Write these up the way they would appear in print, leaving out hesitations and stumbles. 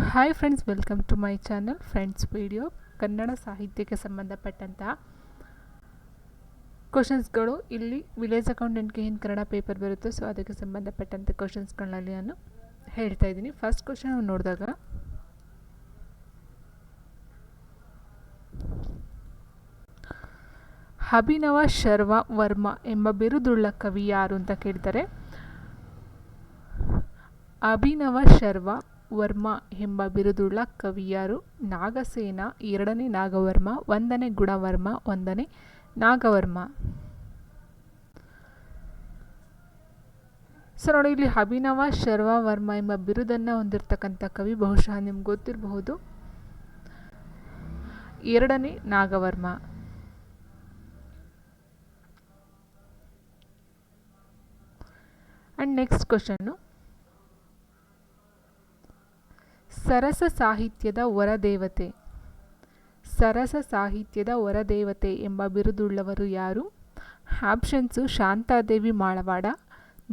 Hi friends, welcome to my channel. Friends, video Kannada ಸಾಹಿತ್ಯಕ್ಕೆ ಸಂಬಂಧಪಟ್ಟಂತಹ ಕ್ವಶನ್ಸ್ಗಳು. ಇಲ್ಲಿ ವಿಲೇಜ್ ಅಕೌಂಟೆಂಟ್ಗೆ ಏನು ಕನ್ನಡ ಪೇಪರ್ ಬರುತ್ತೋ ಸೊ ಅದಕ್ಕೆ ಸಂಬಂಧಪಟ್ಟಂಥ ಕ್ವಶನ್ಸ್ಗಳಲ್ಲಿ ನಾನು ಹೇಳ್ತಾ ಇದ್ದೀನಿ. ಫಸ್ಟ್ ಕ್ವಶನ್ ನೋಡಿದಾಗ, ಅಭಿನವ ಶರ್ವ ವರ್ಮ ಎಂಬ ಬಿರುದುಳ್ಳ ಕವಿ ಯಾರು ಅಂತ ಕೇಳ್ತಾರೆ. ಅಭಿನವ ಶರ್ವ ವರ್ಮ ಎಂಬ ಬಿರುದುಳ್ಳ ಕವಿ ಯಾರು? ನಾಗಸೇನ, ಎರಡನೇ ನಾಗವರ್ಮ, ಒಂದನೇ ಗುಣವರ್ಮ, ಒಂದನೇ ನಾಗವರ್ಮ. ಸೊ ನೋಡಿ, ಇಲ್ಲಿ ಅಭಿನವ ಶರ್ವ ವರ್ಮ ಎಂಬ ಬಿರುದನ್ನು ಹೊಂದಿರತಕ್ಕಂಥ ಕವಿ ಬಹುಶಃ ನಿಮ್ಗೆ ಗೊತ್ತಿರಬಹುದು, ಎರಡನೇ ನಾಗವರ್ಮ. ಆ್ಯಂಡ್ ನೆಕ್ಸ್ಟ್ ಕ್ವಶನ್ನು, ಸರಸ ಸಾಹಿತ್ಯದ ವರದೇವತೆ. ಸರಸ ಸಾಹಿತ್ಯದ ವರದೇವತೆ ಎಂಬ ಬಿರುದುಳ್ಳವರು ಯಾರು? Options: Shantadevi Malavada,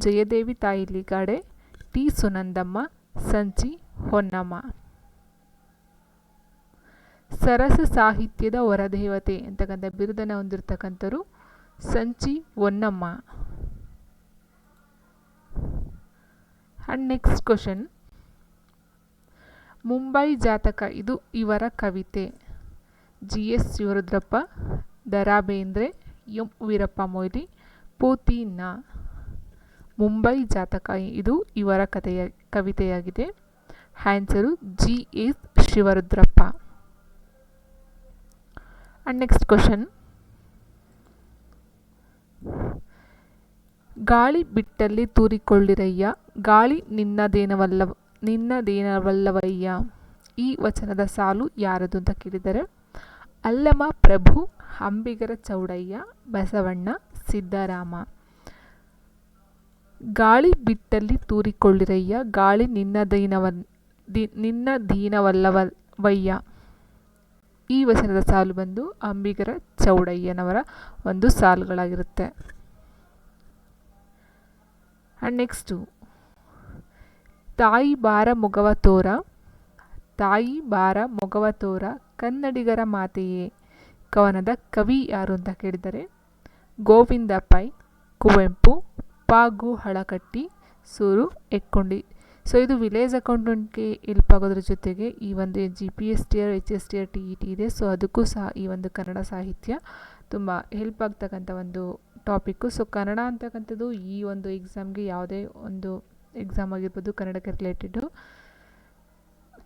Jayadevi Tayiligade, T Sunandamma, Sanchi Honnamma. ಸರಸ ಸಾಹಿತ್ಯದ ವರದೇವತೆ ಅಂತಕ್ಕಂಥ ಬಿರುದನ್ನು ಹೊಂದಿರತಕ್ಕಂಥವ್ರು Sanchi Honnamma. And next question, Mumbai Jataka ಇದು ಇವರ ಕವಿತೆ. ಜಿ.ಎಸ್. ಶಿವರುದ್ರಪ್ಪ, ದ.ರಾ. ಬೇಂದ್ರೆ, ಎಂ. ವೀರಪ್ಪ ಮೊಯ್ಲಿ, ಪೂತಿ ನ. ಮುಂಬೈ ಜಾತಕ ಇದು ಇವರ ಕವಿತೆಯಾಗಿದೆ. Answer G S. Shivarudrappa. And next question, ಗಾಳಿ ಬಿಟ್ಟಲ್ಲಿ ತೂರಿಕೊಳ್ಳಿರಯ್ಯ, ಗಾಳಿ ನಿನ್ನದೇನವಲ್ಲವಯ್ಯ. ಈ ವಚನದ ಸಾಲು ಯಾರದು ಅಂತ ಕೇಳಿದರೆ, ಅಲ್ಲಮ ಪ್ರಭು, ಅಂಬಿಗರ ಚೌಡಯ್ಯ, ಬಸವಣ್ಣ, ಸಿದ್ದರಾಮ. ಗಾಳಿ ಬಿಟ್ಟಲ್ಲಿ ತೂರಿಕೊಳ್ಳಿರಯ್ಯ, ಗಾಳಿ ನಿನ್ನದೀನವಲ್ಲವಯ್ಯ. ಈ ವಚನದ ಸಾಲು ಬಂದು ಅಂಬಿಗರ ಚೌಡಯ್ಯನವರ ಒಂದು ಸಾಲುಗಳಾಗಿರುತ್ತೆ. ಆ್ಯಂಡ್ ನೆಕ್ಸ್ಟು, ತಾಯಿ ಬಾರ ಮೊಗವ ತೋರ, ತಾಯಿ ಬಾರ ಮೊಗವ ತೋರ, ಕನ್ನಡಿಗರ ಮಾತೆಯೇ ಕವನದ ಕವಿ ಯಾರು ಅಂತ ಕೇಳಿದರೆ, ಗೋವಿಂದ ಪೈ, ಕುವೆಂಪು, ಪಾಗು ಹಳಕಟ್ಟಿ, ಸೂರು ಎಕ್ಕೊಂಡಿ. ಸೊ ಇದು ವಿಲೇಜ್ ಅಕೌಂಟೆಂಟ್ಗೆ ಹೆಲ್ಪ್ ಆಗೋದ್ರ ಜೊತೆಗೆ ಈ ಒಂದು GPSTR, HSTR, TET ಇದೆ. ಸೊ ಅದಕ್ಕೂ ಸಹ ಈ ಒಂದು ಕನ್ನಡ ಸಾಹಿತ್ಯ ತುಂಬ ಹೆಲ್ಪ್ ಆಗ್ತಕ್ಕಂಥ ಒಂದು ಟಾಪಿಕ್ಕು. ಸೊ ಕನ್ನಡ ಅಂತಕ್ಕಂಥದ್ದು ಈ ಒಂದು ಎಕ್ಸಾಮ್ಗೆ, ಯಾವುದೇ ಒಂದು ಎಕ್ಸಾಮ್ ಆಗಿರ್ಬೋದು ಕನ್ನಡಕ್ಕೆ ರಿಲೇಟೆಡು,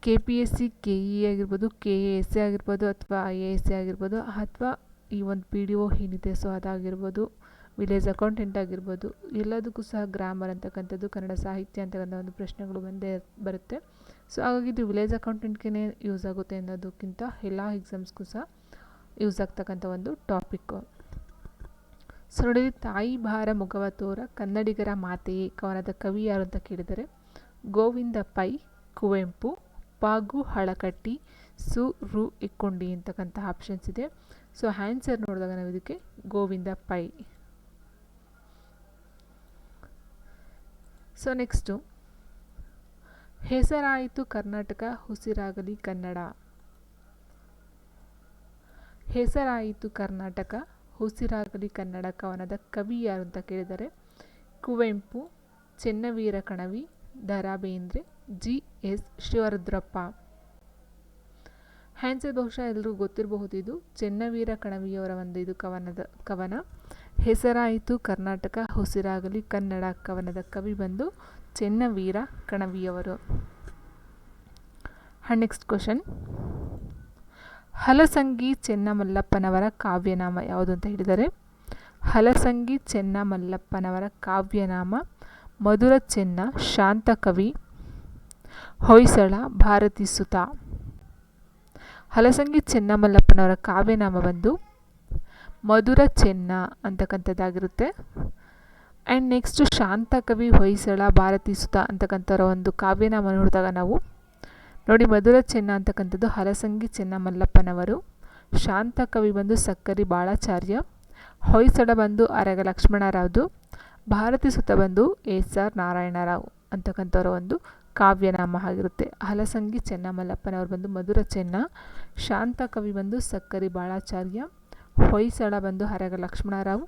KPSC, KE ಆಗಿರ್ಬೋದು, KAS ಆಗಿರ್ಬೋದು, ಅಥವಾ IAS ಆಗಿರ್ಬೋದು, ಅಥವಾ ಈ ಒಂದು PDO ಏನಿದೆ ಸೊ ಅದಾಗಿರ್ಬೋದು, ವಿಲೇಜ್ ಅಕೌಂಟೆಂಟ್ ಆಗಿರ್ಬೋದು, ಎಲ್ಲದಕ್ಕೂ ಸಹ ಗ್ರಾಮರ್ ಅಂತಕ್ಕಂಥದ್ದು, ಕನ್ನಡ ಸಾಹಿತ್ಯ ಅಂತಕ್ಕಂಥ ಒಂದು ಪ್ರಶ್ನೆಗಳು ಬಂದೇ ಬರುತ್ತೆ. ಸೊ ಹಾಗಾಗಿ ಇದು ವಿಲೇಜ್ ಅಕೌಂಟೆಂಟ್ಗೆ ಯೂಸ್ ಆಗುತ್ತೆ ಅನ್ನೋದಕ್ಕಿಂತ ಎಲ್ಲ ಎಕ್ಸಾಮ್ಸ್ಗೂ ಸಹ ಯೂಸ್ ಆಗ್ತಕ್ಕಂಥ ಒಂದು ಟಾಪಿಕ್ಕು. ಸೊ ನೋಡಿ, ತಾಯಿ ಭಾರ ಮೊಗವ ತೋರ, ಕನ್ನಡಿಗರ ಮಾತೆಯೇ ಕವನದ ಕವಿ ಯಾರು ಅಂತ ಕೇಳಿದರೆ, ಗೋವಿಂದ ಪೈ, ಕುವೆಂಪು, ಪಾಗು ಹಳಕಟ್ಟಿ, ಸೂರು ಎಕ್ಕೊಂಡಿ ಅಂತಕ್ಕಂಥ ಆಪ್ಷನ್ಸ್ ಇದೆ. ಸೊ ಆನ್ಸರ್ ನೋಡಿದಾಗ ನಾವು ಇದಕ್ಕೆ ಗೋವಿಂದ ಪೈ. ಸೊ ನೆಕ್ಸ್ಟು, ಹೆಸರಾಯಿತು ಕರ್ನಾಟಕ, ಉಸಿರಾಗಲಿ ಕನ್ನಡ. ಹೆಸರಾಯಿತು ಕರ್ನಾಟಕ, ಉಸಿರಾಗಲಿ ಕನ್ನಡ ಕವನದ ಕವಿ ಯಾರು ಅಂತ ಕೇಳಿದರೆ, ಕುವೆಂಪು, ಚೆನ್ನವೀರ ಕಣವಿ, ದ.ರಾ. ಬೇಂದ್ರೆ, G.S. ಶಿವರುದ್ರಪ್ಪ. ಆನ್ಸರ್ ಬಹುಶಃ ಎಲ್ಲರಿಗೂ ಗೊತ್ತಿರಬಹುದು, ಇದು ಚೆನ್ನವೀರ ಕಣವಿಯವರ ಒಂದು ಇದು ಕವನ. ಹೆಸರಾಯಿತು ಕರ್ನಾಟಕ, ಉಸಿರಾಗಲಿ ಕನ್ನಡ ಕವನದ ಕವಿ ಬಂದು ಚೆನ್ನವೀರ ಕಣವಿಯವರು. ಆ್ಯಂಡ್ ನೆಕ್ಸ್ಟ್ ಕ್ವಶನ್, ಹಲಸಂಗಿ ಚೆನ್ನಮಲ್ಲಪ್ಪನವರ ಕಾವ್ಯನಾಮ ಯಾವುದು ಅಂತ ಹೇಳಿದರೆ, ಹಲಸಂಗಿ ಚೆನ್ನಮಲ್ಲಪ್ಪನವರ ಕಾವ್ಯನಾಮ ಮಧುರ ಚೆನ್ನ, ಶಾಂತಕವಿ, ಹೊಯ್ಸಳ, ಭಾರತಿ ಸುತ. ಹಲಸಂಗಿ ಚೆನ್ನಮಲ್ಲಪ್ಪನವರ ಕಾವ್ಯನಾಮ ಬಂದು ಮಧುರ ಚೆನ್ನ ಅಂತಕ್ಕಂಥದ್ದಾಗಿರುತ್ತೆ. ಆ್ಯಂಡ್ ನೆಕ್ಸ್ಟು ಶಾಂತಕವಿ, ಹೊಯ್ಸಳ, ಭಾರತಿ ಸುತ ಅಂತಕ್ಕಂಥವ್ರ ಒಂದು ಕಾವ್ಯನಾಮ ನೋಡಿದಾಗ ನಾವು ನೋಡಿ, ಮಧುರ ಚೆನ್ನ ಅಂತಕ್ಕಂಥದ್ದು ಹಲಸಂಗಿ ಚೆನ್ನಮಲ್ಲಪ್ಪನವರು, ಶಾಂತಕವಿ ಬಂದು ಸಕ್ಕರಿ ಬಾಳಾಚಾರ್ಯ, ಹೊಯ್ಸಳ ಬಂದು ಅರಗ ಲಕ್ಷ್ಮಣರಾವ್ದು, ಭಾರತಿ ಸುತ ಬಂದು S.R. ನಾರಾಯಣರಾವ್ ಅಂತಕ್ಕಂಥವ್ರ ಒಂದು ಕಾವ್ಯನಾಮ ಆಗಿರುತ್ತೆ. ಹಲಸಂಗಿ ಚೆನ್ನಮಲ್ಲಪ್ಪನವರು ಬಂದು ಮಧುರ ಚೆನ್ನ, ಶಾಂತ ಕವಿ ಬಂದು ಸಕ್ಕರಿ ಬಾಳಾಚಾರ್ಯ, ಹೊಯ್ಸಳ ಬಂದು ಹರಗ ಲಕ್ಷ್ಮಣರಾವ್,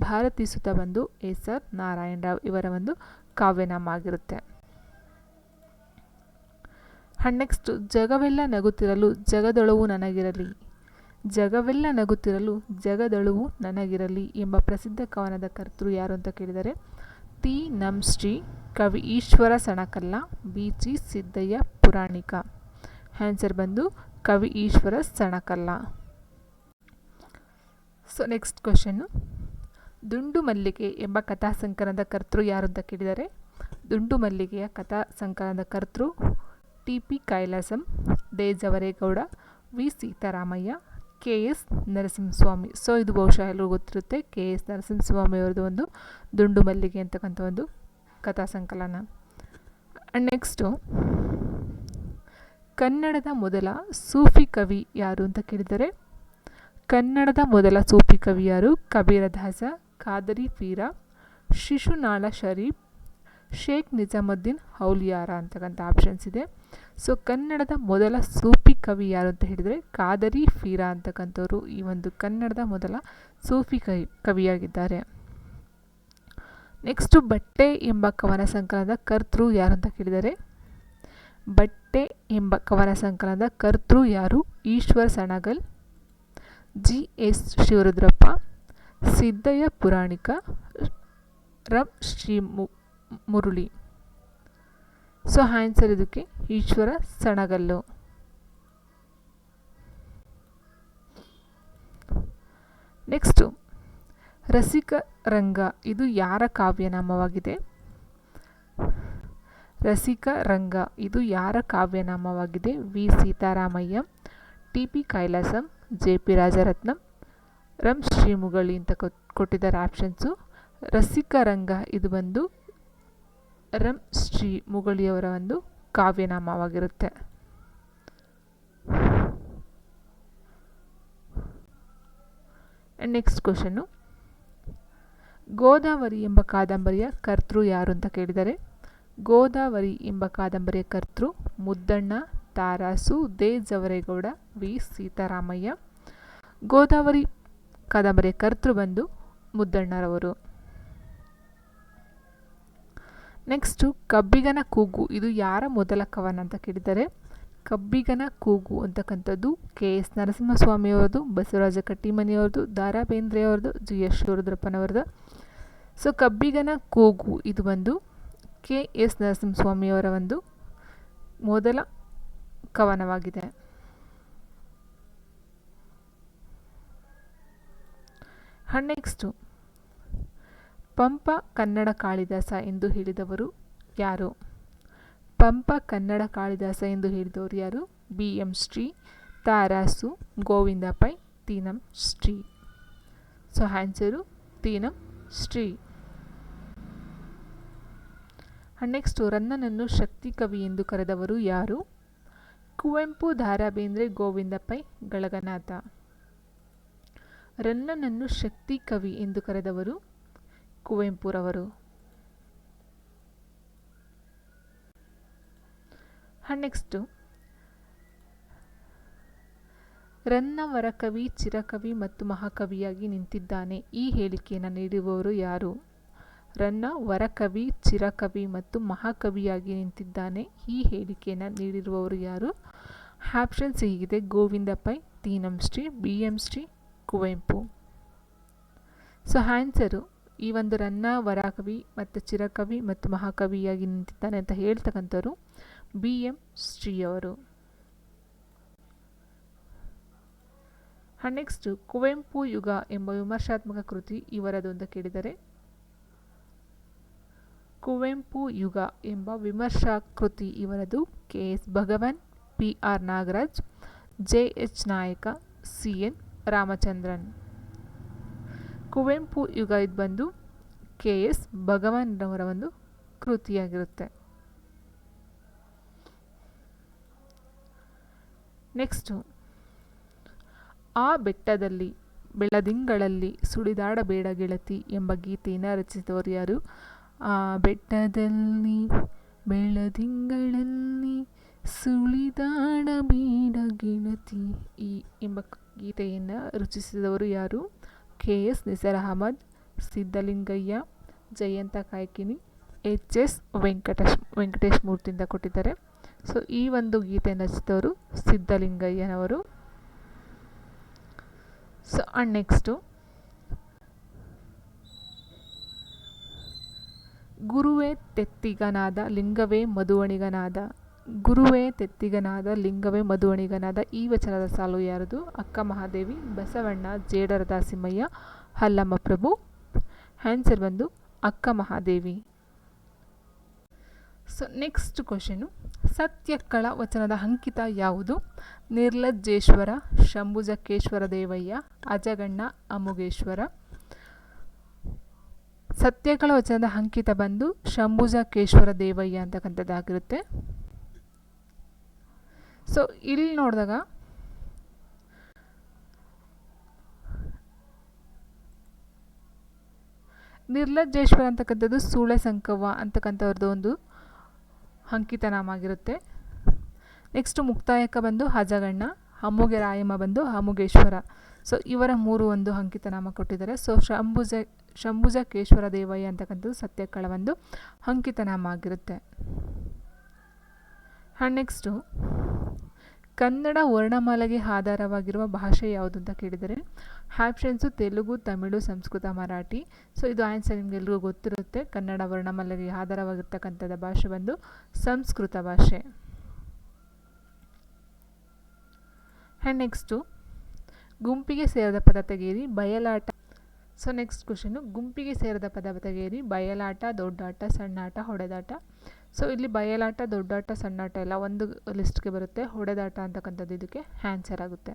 ಭಾರತೀ ಸುತ ಬಂದು ಎಸ್ ಆರ್ ನಾರಾಯಣರಾವ್ ಇವರ ಒಂದು ಕಾವ್ಯನಾಮ ಆಗಿರುತ್ತೆ. ಆ್ಯಂಡ್ ನೆಕ್ಸ್ಟ್, ಜಗವೆಲ್ಲ ನಗುತ್ತಿರಲು ಜಗದೊಳವು ನನಗಿರಲಿ. ಜಗವೆಲ್ಲ ನಗುತ್ತಿರಲು ಜಗದೊಳವು ನನಗಿರಲಿ ಎಂಬ ಪ್ರಸಿದ್ಧ ಕವನದ ಕರ್ತೃ ಯಾರು ಅಂತ ಕೇಳಿದರೆ ತಿ ನಂ ಶ್ರೀ ಕವಿ ಈಶ್ವರ ಸಣಕಲ್ಲ, ಬಿ.ಚಿ. ಸಿದ್ದಯ್ಯ ಪುರಾಣಿಕ. ಆನ್ಸರ್ ಬಂದು ಕವಿ ಈಶ್ವರ ಸಣಕಲ್ಲ. ಸೊ ನೆಕ್ಸ್ಟ್ ಕ್ವೆಶನ್ನು, ದುಂಡು ಮಲ್ಲಿಗೆ ಎಂಬ ಕಥಾ ಸಂಕಲನದ ಕರ್ತೃ ಯಾರು ಅಂತ ಕೇಳಿದರೆ ದುಂಡು ಮಲ್ಲಿಗೆಯ ಕಥಾ ಸಂಕಲನದ ಕರ್ತೃ T P. Kailasam, De Javaregowda, V. Seetharamaiah, K S. Narasimhaswamy. So ಇದು ಬಹುಶಃ ಎಲ್ಲರಿಗೂ ಗೊತ್ತಿರುತ್ತೆ, ಕೆ.ಎಸ್. ನರಸಿಂಹಸ್ವಾಮಿ ಅವರದ್ದು ಒಂದು ದುಂಡು ಮಲ್ಲಿಗೆ ಅಂತಕ್ಕಂಥ ಒಂದು ಕಥಾ ಸಂಕಲನ. ಆ್ಯಂಡ್ ನೆಕ್ಸ್ಟು, ಕನ್ನಡದ ಮೊದಲ ಸೂಫಿ ಕವಿ ಯಾರು ಅಂತ ಕೇಳಿದರೆ ಕನ್ನಡದ ಮೊದಲ ಸೂಫಿ ಕವಿ ಯಾರು? ಕಬೀರದಾಸ, ಖಾದರಿ ಪೀರ, ಶಿಶುನಾಳ ಶರೀಫ್, ಶೇಖ್ ನಿಜಾಮುದ್ದೀನ್ ಔಲಿಯಾರ ಅಂತಕ್ಕಂಥ ಆಪ್ಷನ್ಸ್ ಇದೆ. ಸೊ ಕನ್ನಡದ ಮೊದಲ ಸೂಫಿ ಕವಿ ಯಾರು ಅಂತ ಹೇಳಿದರೆ ಖಾದರಿ ಪೀರ ಅಂತಕ್ಕಂಥವ್ರು ಈ ಒಂದು ಕನ್ನಡದ ಮೊದಲ ಸೂಫಿ ಕವಿಯಾಗಿದ್ದಾರೆ. ನೆಕ್ಸ್ಟು, ಬಟ್ಟೆ ಎಂಬ ಕವನ ಸಂಕಲನದ ಕರ್ತೃ ಯಾರು ಅಂತ ಕೇಳಿದರೆ ಬಟ್ಟೆ ಎಂಬ ಕವನ ಸಂಕಲನದ ಕರ್ತೃ ಯಾರು? ಈಶ್ವರ ಸಣಗಲ್, ಜಿ.ಎಸ್. ಶಿವರುದ್ರಪ್ಪ, ಸಿದ್ದಯ್ಯ ಪುರಾಣಿಕ, ರಂ ಶ್ರೀ ಮುರುಳಿ. ಸೊ ಆನ್ಸರ್ ಇದಕ್ಕೆ ಈಶ್ವರ ಸಣಗಲ್ಲು. ನೆಕ್ಸ್ಟು, ರಸಿಕ ರಂಗ ಇದು ಯಾರ ಕಾವ್ಯನಾಮವಾಗಿದೆ? ರಸಿಕ ರಂಗ ಇದು ಯಾರ ಕಾವ್ಯನಾಮವಾಗಿದೆ? ವಿ. ಸೀತಾರಾಮಯ್ಯ, ಟಿ.ಪಿ. ಕೈಲಾಸಂ, ಜೆ.ಪಿ. ರಾಜರತ್ನಂ, ರಂ ಶ್ರೀ ಮುಗಳಿ ಅಂತ ಕೊಟ್ಟಿದ್ದಾರೆ ಆಪ್ಷನ್ಸು. ರಸಿಕ ರಂಗ ಇದು ಬಂದು ರಂ ಶ್ರೀ ಮುಗಳಿಯವರ ಒಂದು ಕಾವ್ಯನಾಮವಾಗಿರುತ್ತೆ. ನೆಕ್ಸ್ಟ್ ಕ್ವೆಶನ್ನು, ಗೋದಾವರಿ ಎಂಬ ಕಾದಂಬರಿಯ ಕರ್ತೃ ಯಾರು ಅಂತ ಕೇಳಿದರೆ ಗೋದಾವರಿ ಎಂಬ ಕಾದಂಬರಿಯ ಕರ್ತೃ ಮುದ್ದಣ್ಣ, ತಾರಾಸು, ದೇ ಜವರೇಗೌಡ, ವಿ. ಸೀತಾರಾಮಯ್ಯ. ಗೋದಾವರಿ ಕಾದಂಬರಿಯ ಕರ್ತೃ ಬಂದು ಮುದ್ದಣ್ಣರವರು. ನೆಕ್ಸ್ಟು, ಕಬ್ಬಿಗನ ಕೂಗು ಇದು ಯಾರ ಮೊದಲ ಕವನ ಅಂತ ಕೇಳಿದರೆ ಕಬ್ಬಿಗನ ಕೂಗು ಅಂತಕ್ಕಂಥದ್ದು ಕೆ.ಎಸ್. ನರಸಿಂಹಸ್ವಾಮಿಯವರದು, ಬಸವರಾಜ ಕಟ್ಟಿಮನಿಯವ್ರದ್ದು, ದ ರಾ ಬೇಂದ್ರೆಯವ್ರದ್ದು, ಜಿ.ಎಸ್. ಶಿವರುದ್ರಪ್ಪನವ್ರದ್ದು. ಸೊ ಕಬ್ಬಿಗನ ಕೂಗು ಇದು ಬಂದು ಕೆ.ಎಸ್. ನರಸಿಂಹಸ್ವಾಮಿಯವರ ಒಂದು ಮೊದಲ ಕವನವಾಗಿದೆ. ನೆಕ್ಸ್ಟು, ಪಂಪ ಕನ್ನಡ ಕಾಳಿದಾಸ ಎಂದು ಹೇಳಿದವರು ಯಾರು? ಪಂಪ ಕನ್ನಡ ಕಾಳಿದಾಸ ಎಂದು ಹೇಳಿದವರು ಯಾರು? B M. Shri, Tarasu, Govinda Pai, Teenam Shri. So answer Teenam Shri. Next, ರನ್ನನನ್ನು ಶಕ್ತಿ ಕವಿ ಎಂದು ಕರೆದವರು ಯಾರು? ಕುವೆಂಪು, ದ ರಾ ಬೇಂದ್ರೆ, ಗೋವಿಂದ ಪೈ, ಗಳಗನಾಥ. ರನ್ನನನ್ನು ಶಕ್ತಿ ಕವಿ ಎಂದು ಕರೆದವರು ಕುವೆಂಪುರವರು. ನೆಕ್ಸ್ಟು, ರನ್ನ ವರಕವಿ, ಚಿರಕವಿ ಮತ್ತು ಮಹಾಕವಿಯಾಗಿ ನಿಂತಿದ್ದಾನೆ ಈ ಹೇಳಿಕೆಯನ್ನು ನೀಡುವವರು ಯಾರು? ರನ್ನ ವರಕವಿ, ಚಿರಕವಿ ಮತ್ತು ಮಹಾಕವಿಯಾಗಿ ನಿಂತಿದ್ದಾನೆ ಈ ಹೇಳಿಕೆಯನ್ನು ನೀಡಿರುವವರು ಯಾರು? ಆಪ್ಷನ್ಸ್ ಹೀಗಿದೆ: Govinda Pai, Teenam Shri, B M. Shri, Kuvempu. So answer ಈ ಒಂದು ರನ್ನ ವರಕವಿ ಮತ್ತು ಚಿರಕವಿ ಮತ್ತು ಮಹಾಕವಿಯಾಗಿ ನಿಂತಿದ್ದಾನೆ ಅಂತ ಹೇಳ್ತಕ್ಕಂಥವ್ರು ಬಿ.ಎಂ. ಶ್ರೀಯವರು. ನೆಕ್ಸ್ಟು, ಕುವೆಂಪು ಯುಗ ಎಂಬ ವಿಮರ್ಶಾತ್ಮಕ ಕೃತಿ ಇವರದು ಅಂತ ಕೇಳಿದರೆ ಕುವೆಂಪು ಯುಗ ಎಂಬ ವಿಮರ್ಶಾ ಕೃತಿ ಇವರದು ಕೆ.ಎಸ್. ಭಗವಾನ್, ಪಿ.ಆರ್. ನಾಗರಾಜ್, ಜೆ.ಎಚ್. ನಾಯಕ, ಸಿ.ಎನ್. ರಾಮಚಂದ್ರನ್. ಕುವೆಂಪು ಯುಗ ಇದು ಬಂದು ಕೆ.ಎಸ್. ಭಗವಾನ್ರವರ ಒಂದು ಕೃತಿಯಾಗಿರುತ್ತೆ. ನೆಕ್ಸ್ಟು, ಆ ಬೆಟ್ಟದಲ್ಲಿ ಬೆಳದಿಂಗಳಲ್ಲಿ ಸುಳಿದಾಡಬೇಡ ಗೆಳತಿ ಎಂಬ ಗೀತೆಯನ್ನು ರಚಿಸಿದವರು ಯಾರು? ಆ ಬೆಟ್ಟದಲ್ಲಿ ಬೆಳದಿಂಗಳಲ್ಲಿ ಸುಳಿದಾಡಬೇಡ ಗೆಳತಿ ಎಂಬ ಗೀತೆಯನ್ನು ರಚಿಸಿದವರು ಯಾರು? KS ನಿಸಾರ್ ಅಹಮದ್, ಸಿದ್ಧಲಿಂಗಯ್ಯ, ಜಯಂತ ಕಾಯ್ಕಿನಿ, HS ವೆಂಕಟೇಶ್ ಮೂರ್ತಿಯಿಂದ ಕೊಟ್ಟಿದ್ದಾರೆ. ಸೊ ಈ ಒಂದು ಗೀತೆಯನ್ನು ರಚಿಸಿದವರು ಸಿದ್ಧಲಿಂಗಯ್ಯನವರು. ಸೊ ಆ್ಯಂಡ್ ನೆಕ್ಸ್ಟು ಗುರುವೇ ತೆತ್ತಿಗನಾದ ಲಿಂಗವೇ ಮಧುವಣಿಗನಾದ. ಗುರುವೇ ತೆತ್ತಿಗನಾದ ಲಿಂಗವೇ ಮಧುವಣಿಗನಾದ ಈ ವಚನದ ಸಾಲು ಯಾರದು? ಅಕ್ಕ ಮಹಾದೇವಿ, ಬಸವಣ್ಣ, ಜೇಡರ ದಾಸಿಮಯ್ಯ, ಹಲ್ಲಮ್ಮ ಪ್ರಭು. ಆನ್ಸರ್ ಬಂದು ಅಕ್ಕ ಮಹಾದೇವಿ. ಸೊ ನೆಕ್ಸ್ಟ್ ಕ್ವಶನು, ಸತ್ಯಕ್ಕಳ ವಚನದ ಅಂಕಿತ ಯಾವುದು? ನಿರ್ಲಜ್ಜೇಶ್ವರ, ಶಂಭುಜಕ್ಕೇಶ್ವರ ದೇವಯ್ಯ, ಅಜಗಣ್ಣ, ಅಮುಗೇಶ್ವರ. ಸತ್ಯಕ್ಕಳ ವಚನದ ಅಂಕಿತ ಬಂದು ಶಂಭುಜಕ್ಕೇಶ್ವರ ದೇವಯ್ಯ ಅಂತಕ್ಕಂಥದ್ದಾಗಿರುತ್ತೆ. ಸೊ ಇಲ್ಲಿ ನೋಡಿದಾಗ ನಿರ್ಲಜ್ಜೇಶ್ವರ ಅಂತಕ್ಕಂಥದ್ದು ಸೂಳೆ ಸಂಕವ್ವ ಅಂತಕ್ಕಂಥವ್ರದ್ದು ಒಂದು ಅಂಕಿತನಾಮ ಆಗಿರುತ್ತೆ. ನೆಕ್ಸ್ಟ್ ಮುಕ್ತಾಯಕ್ಕ ಬಂದು ಅಜಗಣ್ಣ, ಅಮ್ಮುಗೆ ರಾಯಮ್ಮ ಬಂದು ಅಮುಗೇಶ್ವರ. ಸೊ ಇವರ ಮೂರು ಒಂದು ಅಂಕಿತನಾಮ ಕೊಟ್ಟಿದ್ದಾರೆ. ಸೊ ಶಂಭುಜಕ್ಕೇಶ್ವರ ದೇವಯ್ಯ ಅಂತಕ್ಕಂಥದ್ದು ಸತ್ಯಕ್ಕಳ ಒಂದು ಅಂಕಿತನಾಮ ಆಗಿರುತ್ತೆ. ಆ್ಯಂಡ್ ನೆಕ್ಸ್ಟು ಕನ್ನಡ ವರ್ಣಮಾಲೆಗೆ ಆಧಾರವಾಗಿರುವ ಭಾಷೆ ಯಾವುದು ಅಂತ ಕೇಳಿದರೆ ಆಪ್ಷನ್ಸು ತೆಲುಗು, ತಮಿಳು, ಸಂಸ್ಕೃತ, ಮರಾಠಿ. ಸೊ ಇದು ಆನ್ಸರ್ ನಿಮಗೆಲ್ರಿಗೂ ಗೊತ್ತಿರುತ್ತೆ. ಕನ್ನಡ ವರ್ಣಮಾಲೆಗೆ ಆಧಾರವಾಗಿರ್ತಕ್ಕಂಥದ್ದು ಭಾಷೆ ಬಂದು ಸಂಸ್ಕೃತ ಭಾಷೆ. ಆ್ಯಂಡ್ ನೆಕ್ಸ್ಟು ಗುಂಪಿಗೆ ಸೇರಿದ ಪದ ತೆಗೆಯಿರಿ, ಬಯಲಾಟ. ಸೊ ನೆಕ್ಸ್ಟ್ ಕ್ವಶನು, ಗುಂಪಿಗೆ ಸೇರಿದ ಪದ ತೆಗೆಯಿರಿ, ಬಯಲಾಟ, ದೊಡ್ಡಾಟ, ಸಣ್ಣಾಟ, ಹೊಡೆದಾಟ. ಸೊ ಇಲ್ಲಿ ಬಯಲಾಟ, ದೊಡ್ಡಾಟ, ಸಣ್ಣಾಟ ಎಲ್ಲ ಒಂದು ಲಿಸ್ಟ್ಗೆ ಬರುತ್ತೆ. ಹೊಡೆದಾಟ ಅಂತಕ್ಕಂಥದ್ದು ಇದಕ್ಕೆ ಆನ್ಸರ್ ಆಗುತ್ತೆ.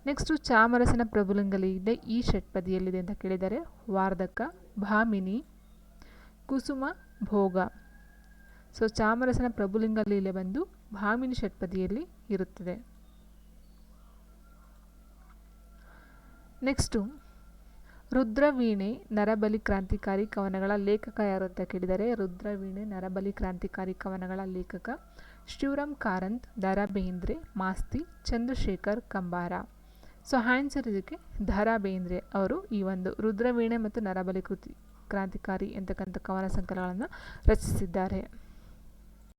ನೆಕ್ಸ್ಟು ಚಾಮರಸನ ಪ್ರಭುಲಿಂಗಲಿದೆ ಈ ಷಟ್ಪದಿಯಲ್ಲಿದೆ ಅಂತ ಕೇಳಿದ್ದಾರೆ. ವಾರ್ಧಕ, ಭಾಮಿನಿ, ಕುಸುಮ, ಭೋಗ. ಸೊ ಚಾಮರಸನ ಪ್ರಭುಲಿಂಗ ಲೀಲೆ ಬಂದು ಭಾಮಿನಿ ಷಟ್ಪದಿಯಲ್ಲಿ ಇರುತ್ತದೆ. ನೆಕ್ಸ್ಟು ರುದ್ರವೀಣೆ ನರಬಲಿ ಕ್ರಾಂತಿಕಾರಿ ಕವನಗಳ ಲೇಖಕ ಯಾರು ಅಂತ ಕೇಳಿದರೆ ರುದ್ರವೀಣೆ ನರಬಲಿ ಕ್ರಾಂತಿಕಾರಿ ಕವನಗಳ ಲೇಖಕ ಶಿವರಾಮ್ ಕಾರಂತ್, ದ ರಾ ಬೇಂದ್ರೆ, ಮಾಸ್ತಿ, ಚಂದ್ರಶೇಖರ್ ಕಂಬಾರ. ಸೊ ಆನ್ಸರ್ ಇದಕ್ಕೆ ದ ರಾ ಬೇಂದ್ರೆ ಅವರು ಈ ಒಂದು ರುದ್ರವೀಣೆ ಮತ್ತು ನರಬಲಿ ಕ್ರಾಂತಿಕಾರಿ ಅಂತಕ್ಕಂಥ ಕವನ ಸಂಕಲನಗಳನ್ನು ರಚಿಸಿದ್ದಾರೆ.